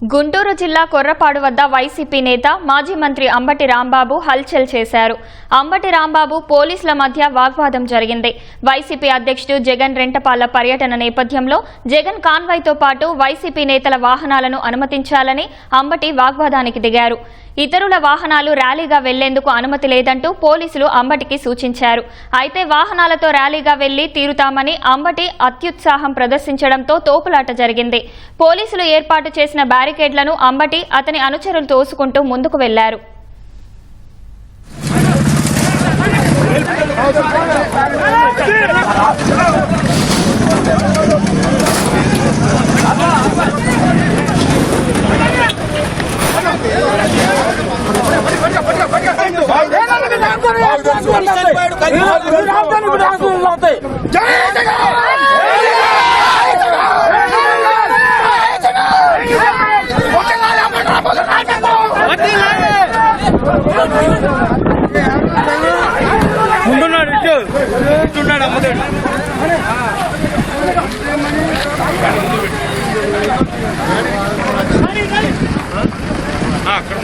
గుంటూరు జిల్లా కొర్రపాడు వద్ద వైసీపీ నేత మాజీ మంత్రి అంబటి రాంబాబు హల్చల్ చేశారు. అంబటి రాంబాబు పోలీసుల మధ్య వాగ్వాదం జరిగింది. వైసీపీ అధ్యక్షుడు జగన్ రెంటపాళ్ల పర్యటన నేపథ్యంలో జగన్ కాన్వాయ్తో పాటు వైసీపీ నేతల వాహనాలను అనుమతించాలని అంబటి వాగ్వాదానికి దిగారు. ఇతరుల వాహనాలు ర్యాలీగా వెళ్లేందుకు అనుమతి లేదంటూ పోలీసులు అంబటికి సూచించారు. అయితే వాహనాలతో ర్యాలీగా వెళ్లి తీరుతామని అంబటి అత్యుత్సాహం ప్రదర్శించడంతో తోపులాట జరిగింది. పోలీసులు ఏర్పాటు చేసిన బ్యారికేడ్లను అంబటి అతని అనుచరులు తోసుకుంటూ ముందుకు వెళ్లారు. ముందున్నాడు ఇట్టున్నాడు అమ్మతాడు అక్కడ